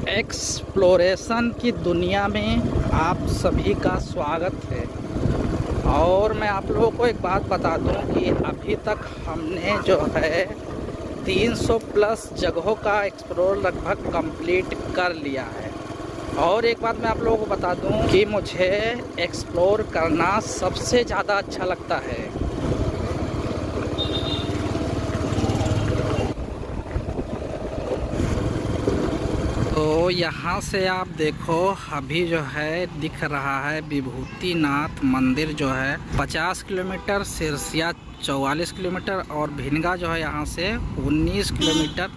Exploration की दुनिया में आप सभी का स्वागत है। और मैं आप लोगों को एक बात बता दूं कि अभी तक हमने जो है 300 प्लस जगहों का एक्सप्लोर लगभग कंप्लीट कर लिया है। और एक बात मैं आप लोगों को बता दूं कि मुझे एक्सप्लोर करना सबसे ज़्यादा अच्छा लगता है। तो यहाँ से आप देखो, अभी जो है दिख रहा है विभूतिनाथ मंदिर जो है 50 किलोमीटर, सिरसिया 44 किलोमीटर और भिनगा जो है यहाँ से 19 किलोमीटर।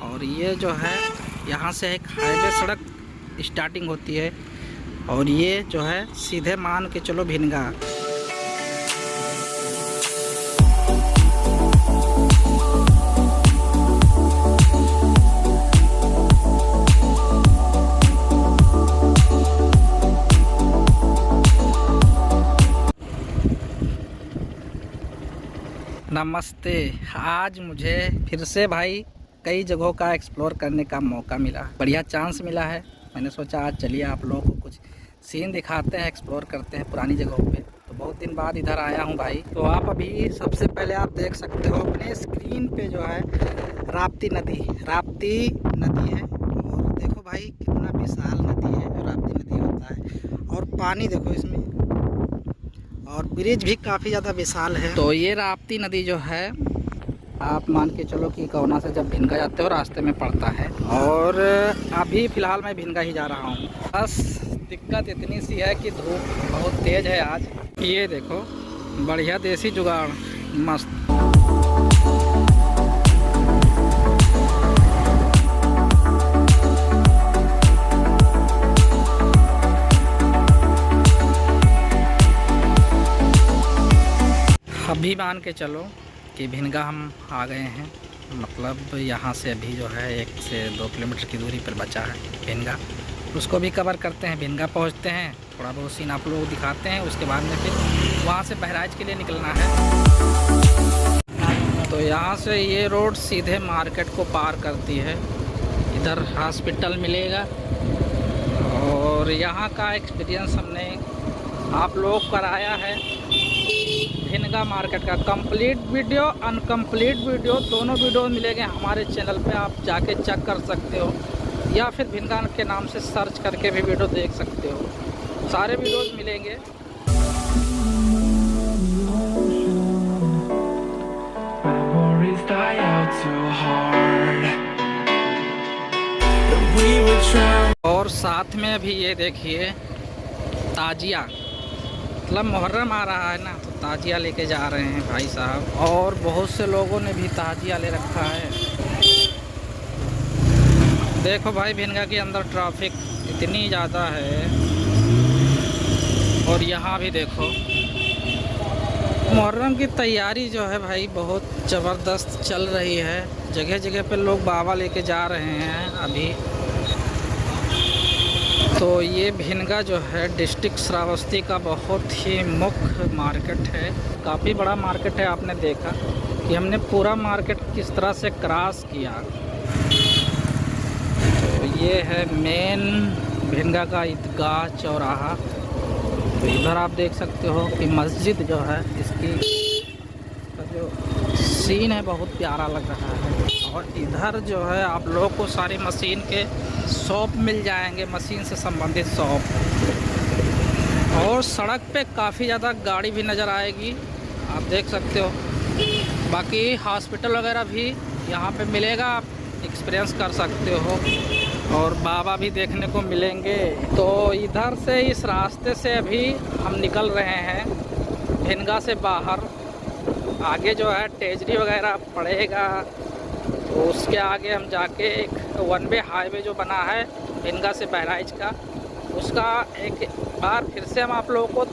और ये जो है यहाँ से एक हाईवे सड़क स्टार्टिंग होती है और ये जो है सीधे मान के चलो भिनगा। नमस्ते। आज मुझे फिर से भाई कई जगहों का एक्सप्लोर करने का मौका मिला, बढ़िया चांस मिला है। मैंने सोचा आज चलिए आप लोगों को कुछ सीन दिखाते हैं, एक्सप्लोर करते हैं पुरानी जगहों पे। तो बहुत दिन बाद इधर आया हूँ भाई। तो आप अभी सबसे पहले आप देख सकते हो अपने स्क्रीन पे जो है राप्ती नदी है। और देखो भाई कितना विशाल नदी है जो राप्ती नदी होता है। और पानी देखो इसमें, और ब्रिज भी काफ़ी ज़्यादा विशाल है। तो ये राप्ती नदी जो है आप मान के चलो कि कौना से जब भिनगा जाते हो रास्ते में पड़ता है। और अभी फ़िलहाल मैं भिनगा ही जा रहा हूँ। बस दिक्कत इतनी सी है कि धूप बहुत तेज़ है आज। ये देखो बढ़िया देसी जुगाड़, मस्त। अभी मान के चलो कि भिनगा हम आ गए हैं। मतलब यहाँ से अभी जो है 1 से 2 किलोमीटर की दूरी पर बचा है भिनगा। उसको भी कवर करते हैं। भिनगा पहुँचते हैं, थोड़ा बहुत सीन आप लोग दिखाते हैं। उसके बाद में फिर वहाँ से बहराइच के लिए निकलना है। तो यहाँ से ये रोड सीधे मार्केट को पार करती है। इधर हॉस्पिटल मिलेगा। और यहाँ का एक्सपीरियंस हमने आप लोग कराया है भिनगा मार्केट का। कंप्लीट वीडियो, अनकम्प्लीट वीडियो दोनों वीडियो मिलेंगे हमारे चैनल पे। आप जाके चेक कर सकते हो या फिर भिनगा के नाम से सर्च करके भी वीडियो देख सकते हो। सारे वीडियोस मिलेंगे। और साथ में अभी ये देखिए ताजिया, मतलब मुहर्रम आ रहा है ना, तो ताजिया लेके जा रहे हैं भाई साहब। और बहुत से लोगों ने भी ताजिया ले रखा है। देखो भाई भिनगा के अंदर ट्रैफिक इतनी ज़्यादा है। और यहाँ भी देखो मुहर्रम की तैयारी जो है भाई बहुत ज़बरदस्त चल रही है। जगह जगह पे लोग बाबा लेके जा रहे हैं अभी। तो ये भिनगा जो है डिस्ट्रिक्ट श्रावस्ती का बहुत ही मुख्य मार्केट है। काफ़ी बड़ा मार्केट है। आपने देखा कि हमने पूरा मार्केट किस तरह से क्रॉस किया। तो ये है मेन भिनगा का ईदगाह चौराहा। तो इधर आप देख सकते हो कि मस्जिद जो है इसकी जो सीन है बहुत प्यारा लग रहा है। और इधर जो है आप लोगों को सारी मशीन के शॉप मिल जाएंगे, मशीन से संबंधित शॉप। और सड़क पे काफ़ी ज़्यादा गाड़ी भी नज़र आएगी, आप देख सकते हो। बाकी हॉस्पिटल वगैरह भी यहाँ पे मिलेगा, आप एक्सपीरियंस कर सकते हो। और बाबा भी देखने को मिलेंगे। तो इधर से इस रास्ते से अभी हम निकल रहे हैं भिनगा से बाहर। आगे जो है टेजरी वगैरह पड़ेगा। तो उसके आगे हम जाके एक 1 वे हाईवे जो बना है भिनगा से बहराइच का, उसका एक बार फिर से हम आप लोगों को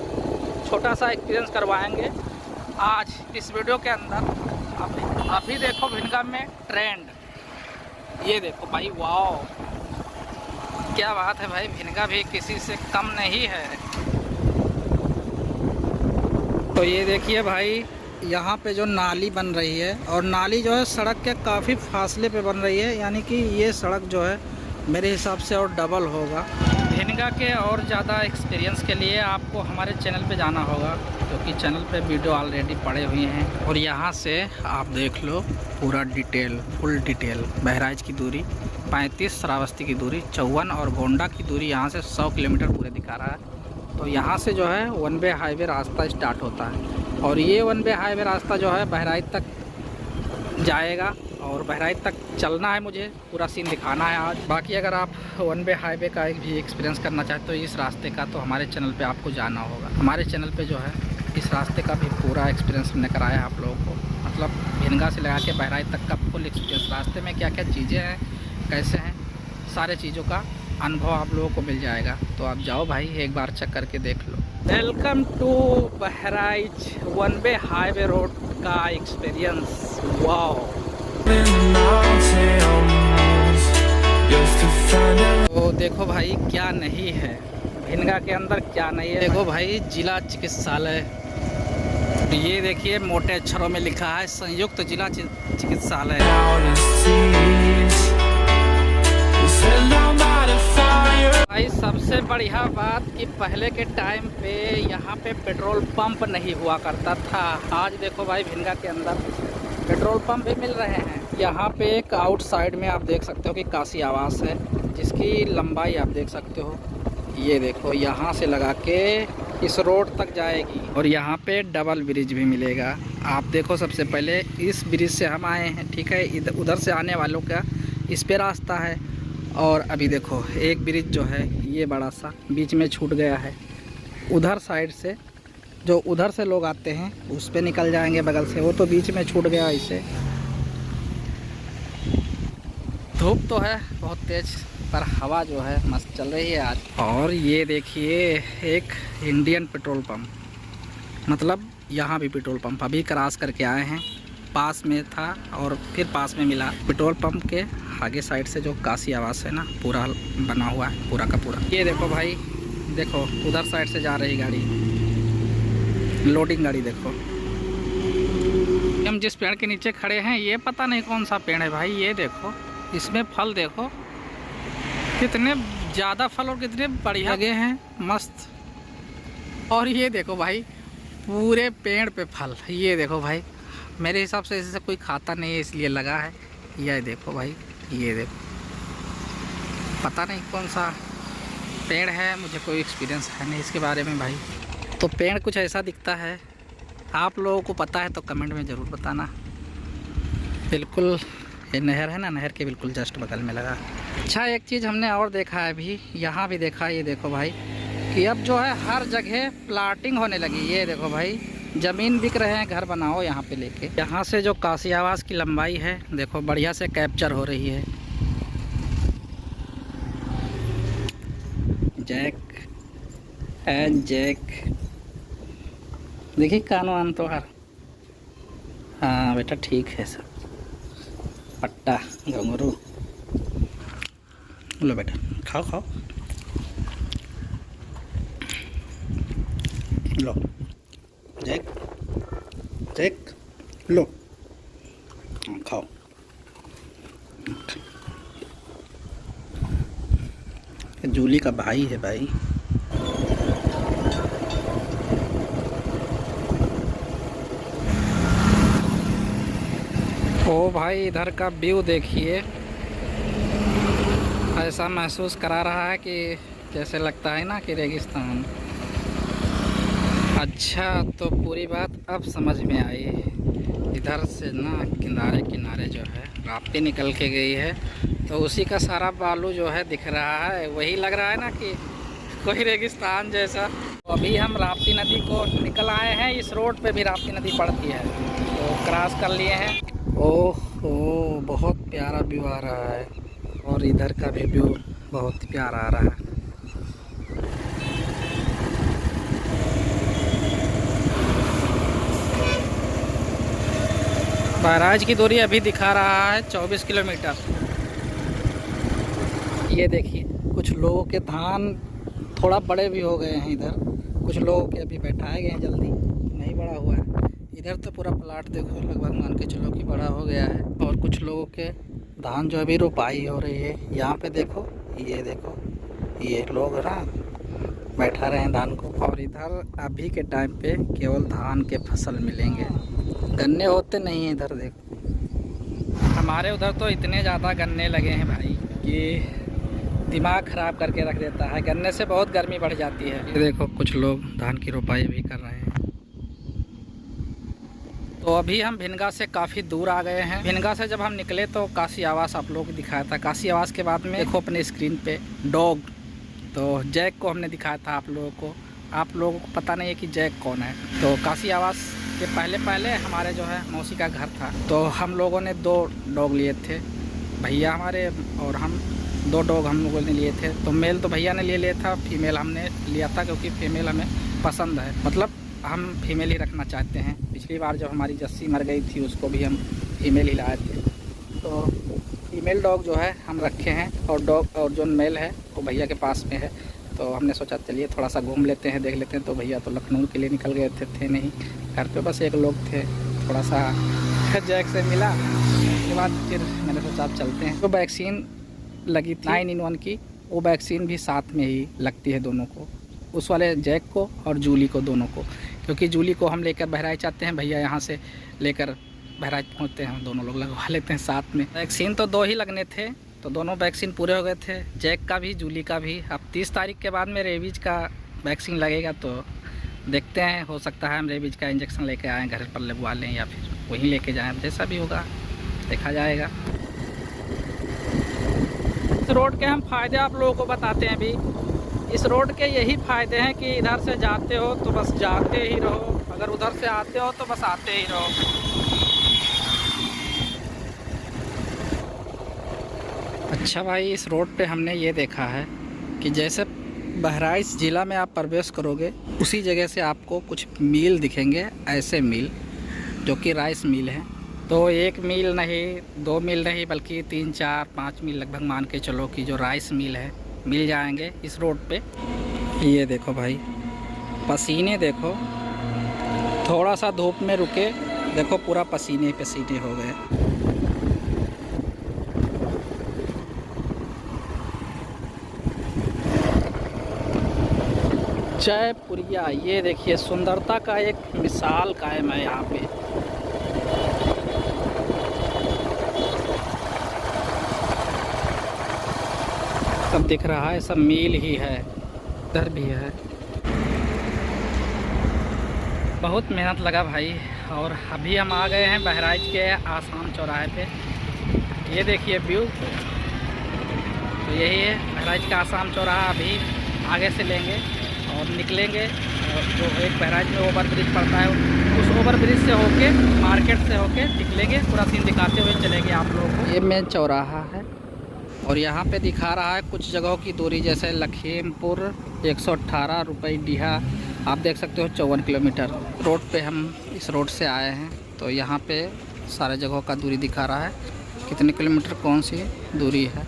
छोटा सा एक्सपीरियंस करवाएंगे आज इस वीडियो के अंदर। अभी देखो भिनगा में ट्रेंड, ये देखो भाई, वाह क्या बात है भाई। भिनगा भी किसी से कम नहीं है। तो ये देखिए भाई यहाँ पे जो नाली बन रही है, और नाली जो है सड़क के काफ़ी फासले पे बन रही है। यानी कि ये सड़क जो है मेरे हिसाब से और डबल होगा। भिनगा के और ज़्यादा एक्सपीरियंस के लिए आपको हमारे चैनल पे जाना होगा, क्योंकि चैनल पे वीडियो ऑलरेडी पड़े हुए हैं। और यहाँ से आप देख लो पूरा डिटेल, फुल डिटेल। बहराइच की दूरी 35, श्रावस्ती की दूरी 54 और गोंडा की दूरी यहाँ से 100 किलोमीटर पूरे दिखा रहा है। तो यहाँ से जो है वन वे हाईवे रास्ता स्टार्ट होता है, और ये वन वे हाईवे रास्ता जो है बहराइच तक जाएगा, और बहराइच तक चलना है मुझे, पूरा सीन दिखाना है आज। बाकी अगर आप वन वे हाईवे का एक भी एक्सपीरियंस करना चाहते हो इस रास्ते का, तो हमारे चैनल पे आपको जाना होगा। हमारे चैनल पे जो है इस रास्ते का भी पूरा एक्सपीरियंस हमने कराया है आप लोगों को, मतलब भिनगा से लगा के बहराइच तक का फुल एक्सपीरियंस। रास्ते में क्या क्या चीज़ें हैं, कैसे हैं, सारे चीज़ों का अनुभव आप लोगों को मिल जाएगा। तो आप जाओ भाई, एक बार चेक करके देख लो। Welcome to Bahraich one way highway road का एक्सपीरियंस। वाओ, तो देखो भाई क्या नहीं है भिनगा के अंदर, क्या नहीं है। देखो भाई जिला चिकित्सालय, ये देखिए मोटे अक्षरों में लिखा है संयुक्त जिला चिकित्सालय। भाई सबसे बढ़िया बात कि पहले के टाइम पे यहाँ पे पेट्रोल पंप नहीं हुआ करता था। आज देखो भाई भिनगा के अंदर पेट्रोल पंप भी मिल रहे हैं। यहाँ पे एक आउटसाइड में आप देख सकते हो कि काशी आवास है, जिसकी लंबाई आप देख सकते हो। ये देखो यहाँ से लगा के इस रोड तक जाएगी, और यहाँ पे डबल ब्रिज भी मिलेगा। आप देखो सबसे पहले इस ब्रिज से हम आए हैं, ठीक है, उधर से आने वालों का इस पे रास्ता है। और अभी देखो एक ब्रिज जो है ये बड़ा सा बीच में छूट गया है, उधर साइड से जो उधर से लोग आते हैं उस पे निकल जाएंगे बगल से, वो तो बीच में छूट गया। इसे धूप तो है बहुत तेज, पर हवा जो है मस्त चल रही है आज। और ये देखिए एक इंडियन पेट्रोल पंप, मतलब यहाँ भी पेट्रोल पंप अभी क्रॉस करके आए हैं, पास में था और फिर पास में मिला। पेट्रोल पंप के आगे साइड से जो काशी आवास है ना, पूरा बना हुआ है पूरा का पूरा। ये देखो भाई, देखो उधर साइड से जा रही गाड़ी, लोडिंग गाड़ी। देखो हम जिस पेड़ के नीचे खड़े हैं ये पता नहीं कौन सा पेड़ है भाई। ये देखो इसमें फल देखो कितने ज़्यादा फल और कितने बढ़िया लगे हैं, मस्त। और ये देखो भाई पूरे पेड़ पे फल। ये देखो भाई, मेरे हिसाब से इससे कोई खाता नहीं है इसलिए लगा है। ये देखो भाई, ये देखो, पता नहीं कौन सा पेड़ है, मुझे कोई एक्सपीरियंस है नहीं इसके बारे में भाई। तो पेड़ कुछ ऐसा दिखता है, आप लोगों को पता है तो कमेंट में ज़रूर बताना। बिल्कुल ये नहर है ना, नहर के बिल्कुल जस्ट बगल में लगा। अच्छा एक चीज़ हमने और देखा है अभी, यहाँ भी देखा, ये देखो भाई कि अब जो है हर जगह प्लाटिंग होने लगी। ये देखो भाई ज़मीन बिक रहे हैं, घर बनाओ यहाँ पे लेके। यहाँ से जो काशी आवास की लंबाई है देखो बढ़िया से कैप्चर हो रही है। जैक एंड जैक, देखिए कान वान तो हर, हाँ बेटा ठीक है सब। पट्टा घुंघरू, लो बेटा खाओ खाओ, लो जैक जैक लो खाओ। जूली का भाई है भाई। ओ भाई इधर का व्यू देखिए, ऐसा महसूस करा रहा है कि जैसे लगता है ना कि रेगिस्तान। अच्छा तो पूरी बात अब समझ में आई। इधर से ना किनारे किनारे जो है राप्ती निकल के गई है, तो उसी का सारा बालू जो है दिख रहा है, वही लग रहा है ना कि कोई रेगिस्तान जैसा। तो अभी हम राप्ती नदी को निकल आए हैं, इस रोड पे भी राप्ती नदी पड़ती है, तो क्रॉस कर लिए हैं। ओहो बहुत प्यारा व्यू आ रहा है, और इधर का भी व्यू बहुत प्यारा आ रहा है। बहराइच की दूरी अभी दिखा रहा है 24 किलोमीटर। ये देखिए कुछ लोगों के धान थोड़ा बड़े भी हो गए हैं इधर, कुछ लोगों के अभी बैठाए गए हैं, जल्दी नहीं बड़ा हुआ है। इधर तो पूरा प्लाट देखो लगभग मान के चलो कि बड़ा हो गया है, और कुछ लोगों के धान जो अभी रोपाई हो रही है, यहाँ पे देखो, ये देखो, ये लोग ना बैठा रहे हैं धान को। और इधर अभी के टाइम पे केवल धान के फसल मिलेंगे, गन्ने होते नहीं हैं इधर। देखो हमारे उधर तो इतने ज़्यादा गन्ने लगे हैं भाई कि दिमाग ख़राब करके रख देता है। गन्ने से बहुत गर्मी बढ़ जाती है। ये देखो कुछ लोग धान की रोपाई भी कर रहे हैं। तो अभी हम भिनगा से काफ़ी दूर आ गए हैं। भिनगा से जब हम निकले तो काशी आवास आप लोगों को दिखाया था। काशी आवास के बाद में देखो अपने स्क्रीन पे डॉग, तो जैक को हमने दिखाया था आप लोगों को। आप लोगों को पता नहीं है कि जैक कौन है। तो काशी आवास के पहले हमारे जो है मौसी का घर था, तो हम लोगों ने 2 डॉग लिए थे, भैया हमारे और हम। 2 डॉग हम लोगों ने लिए थे। तो मेल तो भैया ने ले लिया था, फीमेल हमने लिया था क्योंकि फीमेल हमें पसंद है। मतलब हम फीमेल ही रखना चाहते हैं। पिछली बार जब हमारी जस्सी मर गई थी उसको भी हम फीमेल ही लाए थे। तो फीमेल डॉग जो है हम रखे हैं, और जो मेल है वो भैया के पास में है। तो हमने सोचा चलिए थोड़ा सा घूम लेते हैं, देख लेते हैं। तो भैया तो लखनऊ के लिए निकल गए थे नहीं, घर पे बस एक लोग थे। थोड़ा सा जैक से मिला, उसके बाद फिर मैंने सोचा आप चलते हैं। तो वैक्सीन लगी थी 9-in-1 की, वो वैक्सीन भी साथ में ही लगती है दोनों को, उस वाले जैक को और जूली को, दोनों को। क्योंकि जूली को हम लेकर बहराइच आते हैं, भैया यहाँ से लेकर बहराइच पहुँचते हैं, हम दोनों लोग लगवा लेते हैं साथ में। वैक्सीन तो 2 ही लगने थे, तो दोनों वैक्सीन पूरे हो गए थे, जैक का भी जूली का भी। अब 30 तारीख के बाद में रेबीज का वैक्सीन लगेगा, तो देखते हैं, हो सकता है हम रेबीज का इंजेक्शन लेके आएँ, घर पर लगवा लें या फिर वहीं लेके जाएँ, जैसा भी होगा देखा जाएगा। इस रोड के हम फ़ायदे आप लोगों को बताते हैं। अभी इस रोड के यही फ़ायदे हैं कि इधर से जाते हो तो बस जाते ही रहो, अगर उधर से आते हो तो बस आते ही रहो। अच्छा भाई, इस रोड पे हमने ये देखा है कि जैसे बहराइच ज़िला में आप प्रवेश करोगे, उसी जगह से आपको कुछ मील दिखेंगे, ऐसे मील जो कि राइस मील है। तो 1 मील नहीं, 2 मील नहीं, बल्कि 3, 4, 5 मील लगभग मान के चलो कि जो राइस मील है मिल जाएंगे इस रोड पे। ये देखो भाई, पसीने देखो, थोड़ा सा धूप में रुके, देखो पूरा पसीने पसीने हो गए। जयपुरिया, ये देखिए सुंदरता का एक मिसाल कायम है यहाँ पे। सब दिख रहा है, सब मील ही है, इधर भी है। बहुत मेहनत लगा भाई। और अभी हम आ गए हैं बहराइच के आसाम चौराहे पे। ये देखिए व्यू, तो यही है बहराइच का आसाम चौराहा। अभी आगे से लेंगे और निकलेंगे, और जो एक बहराइच में ओवर ब्रिज पड़ता है, उस ओवर ब्रिज से होके मार्केट से होके निकलेंगे। पूरा सीन दिखाते हुए चलेंगे आप लोगों को। ये मेन चौराहा है और यहाँ पे दिखा रहा है कुछ जगहों की दूरी, जैसे लखीमपुर 118 रुपये डीहा, आप देख सकते हो 54 किलोमीटर। रोड पे हम इस रोड से आए हैं, तो यहाँ पे सारे जगहों का दूरी दिखा रहा है, कितने किलोमीटर कौन सी दूरी है।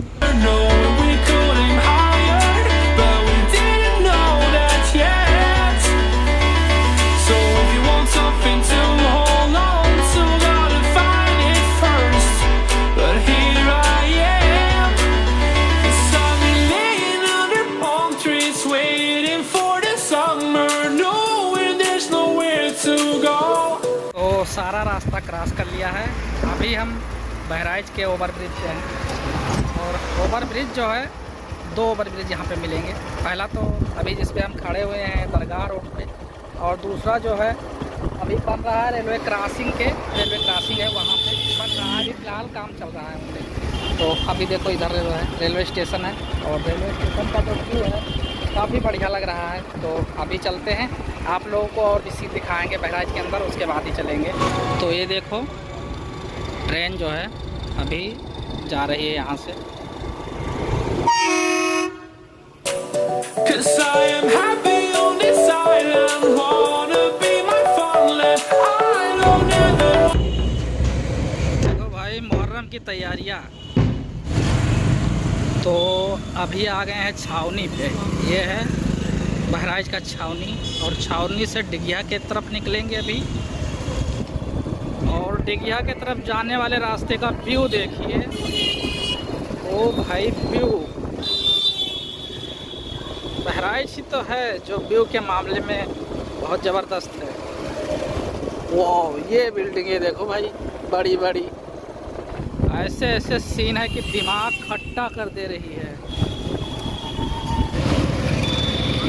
तो सारा रास्ता क्रॉस कर लिया है, अभी हम बहराइच के ओवर ब्रिज पे हैं। और ओवर ब्रिज जो है, 2 ओवर ब्रिज यहाँ पे मिलेंगे। पहला तो अभी जिस पे हम खड़े हुए हैं दरगाह रोड पे, और दूसरा जो है अभी बन रहा है रेलवे क्रॉसिंग है, वहाँ पे बन रहा है। अभी फिलहाल काम चल रहा है वहाँ पे। तो अभी देखो इधर रेलवे स्टेशन है, और रेलवे स्टेशन का जो व्यू है काफ़ी बढ़िया लग रहा है। तो अभी चलते हैं, आप लोगों को और भी सीट दिखाएंगे बहराइच के अंदर, उसके बाद ही चलेंगे। तो ये देखो ट्रेन जो है अभी जा रही है यहाँ से। देखो भाई मुहर्रम की तैयारियाँ। तो अभी आ गए हैं छावनी पे, ये है बहराइच का छावनी, और छावनी से डिगिया के तरफ निकलेंगे अभी। और डिगिया के तरफ जाने वाले रास्ते का व्यू देखिए, ओ भाई व्यू, बहराइच ही तो है जो व्यू के मामले में बहुत ज़बरदस्त है। वाह, ये बिल्डिंगे देखो भाई, बड़ी बड़ी, ऐसे ऐसे सीन है कि दिमाग खट्टा कर दे रही है।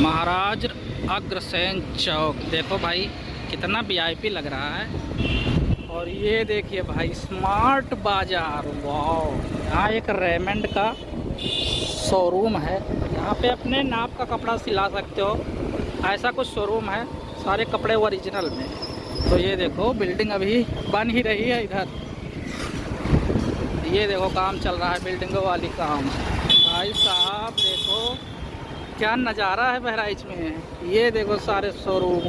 महाराज अग्रसेन चौक देखो भाई, कितना वीआईपी लग रहा है। और ये देखिए भाई, स्मार्ट बाज़ार। वाह, यहाँ एक रेमंड का शोरूम है, यहाँ पे अपने नाप का कपड़ा सिला सकते हो, ऐसा कुछ शोरूम है, सारे कपड़े ओरिजिनल में। तो ये देखो बिल्डिंग अभी बन ही रही है इधर, ये देखो काम चल रहा है, बिल्डिंगों वाली काम। भाई साहब देखो क्या नज़ारा है बहराइच में, ये देखो सारे शोरूम।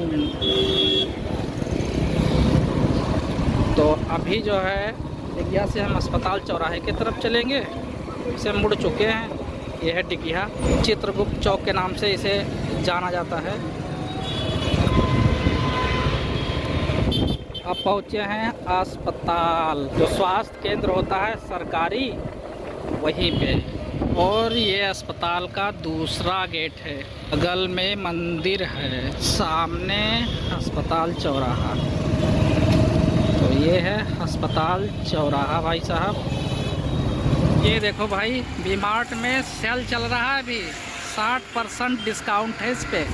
तो अभी जो है डिगिया से हम अस्पताल चौराहे की तरफ चलेंगे, इसे मुड़ चुके हैं। यह है डिगिया, चित्रगुप्त चौक के नाम से इसे जाना जाता है। अब पहुँचे हैं अस्पताल, जो स्वास्थ्य केंद्र होता है सरकारी, वहीं पे। और ये अस्पताल का दूसरा गेट है, बगल में मंदिर है, सामने अस्पताल चौराहा। तो ये है अस्पताल चौराहा भाई साहब। ये देखो भाई, वी मार्ट में सेल चल रहा है अभी, 60% डिस्काउंट है इस पे।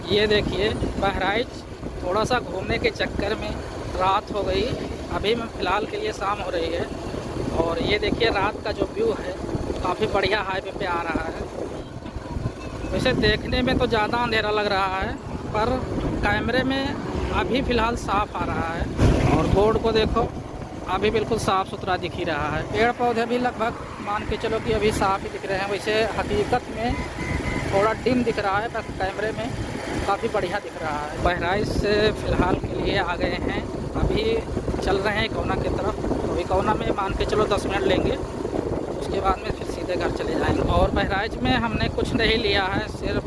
ये देखिए बहराइच थोड़ा सा घूमने के चक्कर में रात हो गई, अभी मैं फ़िलहाल के लिए शाम हो रही है। और ये देखिए रात का जो व्यू है, काफ़ी बढ़िया हाईवे पे आ रहा है। वैसे देखने में तो ज़्यादा अंधेरा लग रहा है, पर कैमरे में अभी फ़िलहाल साफ़ आ रहा है। और बोर्ड को देखो, अभी बिल्कुल साफ़ सुथरा दिख ही रहा है। पेड़ पौधे भी लगभग मान के चलो कि अभी साफ़ ही दिख रहे हैं। वैसे हकीकत में थोड़ा डिम दिख रहा है, बस कैमरे में काफ़ी बढ़िया दिख रहा है। बहराइच से फ़िलहाल के लिए आ गए हैं, अभी चल रहे हैं इकोना की तरफ। तो इकोना में मान के चलो 10 मिनट लेंगे, उसके बाद में फिर सीधे घर चले जाएंगे। और बहराइच में हमने कुछ नहीं लिया है, सिर्फ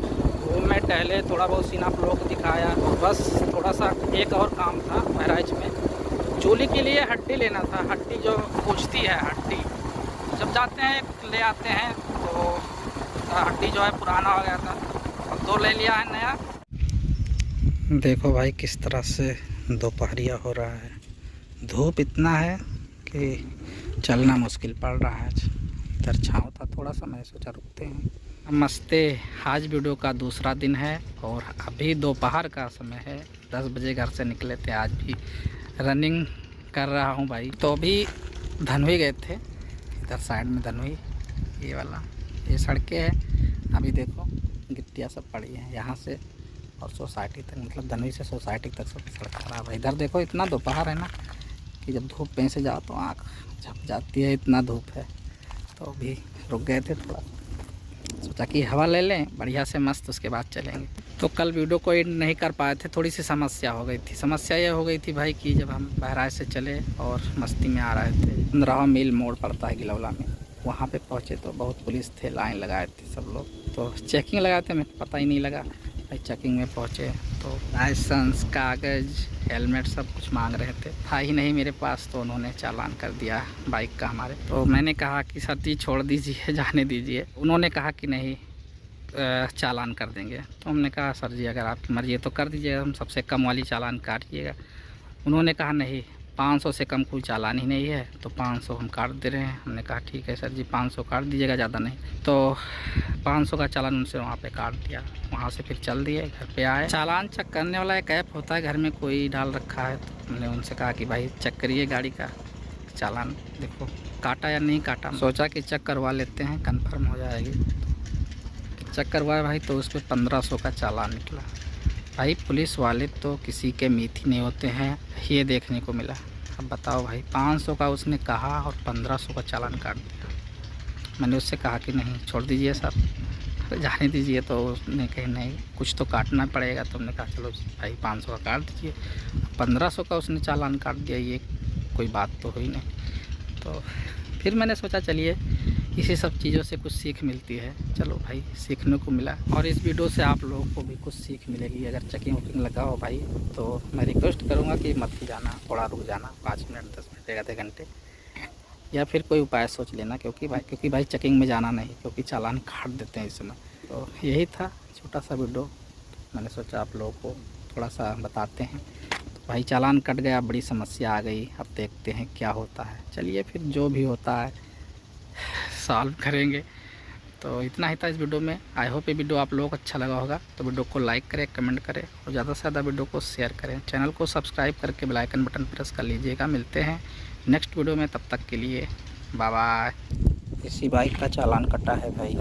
घूमे टहले, थोड़ा बहुत सीन आप लोगों को दिखाया, बस थोड़ा सा एक और काम था बहराइच में। चूल्हे के लिए हड्डी लेना था, हड्डी जो पूछती है, हड्डी जब जाते हैं ले आते हैं, तो हड्डी जो है पुराना हो गया था, अब 2 ले लिया है नया। देखो भाई किस तरह से दोपहरिया हो रहा है, धूप इतना है कि चलना मुश्किल पड़ रहा है। इधर छाँव था थोड़ा सा, मैं सोचा रुकते हैं। नमस्ते, आज वीडियो का दूसरा दिन है और अभी दोपहर का समय है, 10 बजे घर से निकले थे। आज भी रनिंग कर रहा हूँ भाई। तो अभी धनवी गए थे, इधर साइड में धनवी, ये वाला, ये सड़कें हैं। अभी देखो गिट्टियाँ सब पड़ी हैं यहाँ से और सोसाइटी तक, मतलब धनवी से सोसाइटी तक सब सड़क खराब है। इधर देखो इतना दोपहर है ना कि जब धूप में से जाओ तो आँख झप जाती है, इतना धूप है। तो अभी रुक गए थे थोड़ा, सोचा कि हवा ले लें बढ़िया से मस्त, उसके बाद चलेंगे। तो कल वीडियो को एडिट नहीं कर पाए थे, थोड़ी सी समस्या हो गई थी। समस्या ये हो गई थी भाई कि जब हम बहराइच से चले और मस्ती में आ रहे थे, 15 मील मोड़ पड़ता है गिलौला में, वहाँ पे पहुँचे तो बहुत पुलिस थे, लाइन लगाए थे सब लोग, तो चेकिंग लगाए थे, हमें पता ही नहीं लगा। भाई चेकिंग में पहुँचे तो लाइसेंस, कागज़, हेलमेट सब कुछ मांग रहे थे, था ही नहीं मेरे पास, तो उन्होंने चालान कर दिया बाइक का हमारे। तो मैंने कहा कि सर जी छोड़ दीजिए, जाने दीजिए। उन्होंने कहा कि नहीं चालान कर देंगे। तो हमने कहा सर जी अगर आपकी मर्ज़ी है तो कर दीजिए, हम सबसे कम वाली चालान काटिएगा। उन्होंने कहा नहीं, 500 से कम कोई चालान ही नहीं है, तो 500 हम काट दे रहे हैं। हमने कहा ठीक है सर जी 500 काट दीजिएगा, ज़्यादा नहीं। तो 500 का चालान उनसे वहाँ पे काट दिया, वहाँ से फिर चल दिए, घर पे आए। चालान चेक करने वाला एक ऐप होता है, घर में कोई डाल रखा है, तो हमने उनसे कहा कि भाई चेक करिए गाड़ी का चालान, देखो काटा या नहीं काटा। सोचा कि चेक करवा लेते हैं, कन्फर्म हो जाएगी। चेक करवाया भाई, तो उस पर 1500 का चालान निकला। भाई पुलिस वाले तो किसी के मीठी नहीं होते हैं, ये देखने को मिला। अब बताओ भाई, 500 का उसने कहा और 1500 का चालान काट दिया। मैंने उससे कहा कि नहीं छोड़ दीजिए साहब, तो जाने दीजिए। तो उसने कही नहीं कुछ तो काटना पड़ेगा, तो हमने कहा चलो भाई 500 का काट दीजिए। 1500 का उसने चालान काट दिया, ये कोई बात तो हुई नहीं। तो फिर मैंने सोचा चलिए इसी सब चीज़ों से कुछ सीख मिलती है, चलो भाई सीखने को मिला। और इस वीडियो से आप लोगों को भी कुछ सीख मिलेगी। अगर चेकिंग वकिंग लगा हो भाई तो मैं रिक्वेस्ट करूँगा कि मत जाना, थोड़ा रुक जाना, 5 मिनट 10 मिनट आधे घंटे, या फिर कोई उपाय सोच लेना। क्योंकि भाई चेकिंग में जाना नहीं, क्योंकि चालान काट देते हैं इस समय। तो यही था छोटा सा वीडियो, मैंने सोचा आप लोगों को थोड़ा सा बताते हैं। तो भाई चालान कट गया, बड़ी समस्या आ गई, अब देखते हैं क्या होता है। चलिए फिर जो भी होता है सॉल्व करेंगे। तो इतना ही था इस वीडियो में। आई होप ये वीडियो आप लोगों को अच्छा लगा होगा। तो वीडियो को लाइक करें, कमेंट करें और ज़्यादा से ज़्यादा वीडियो को शेयर करें। चैनल को सब्सक्राइब करके बेल आइकन बटन प्रेस कर लीजिएगा। मिलते हैं नेक्स्ट वीडियो में, तब तक के लिए बाय बाय। इसी बाइक का चालान कटा है भाई।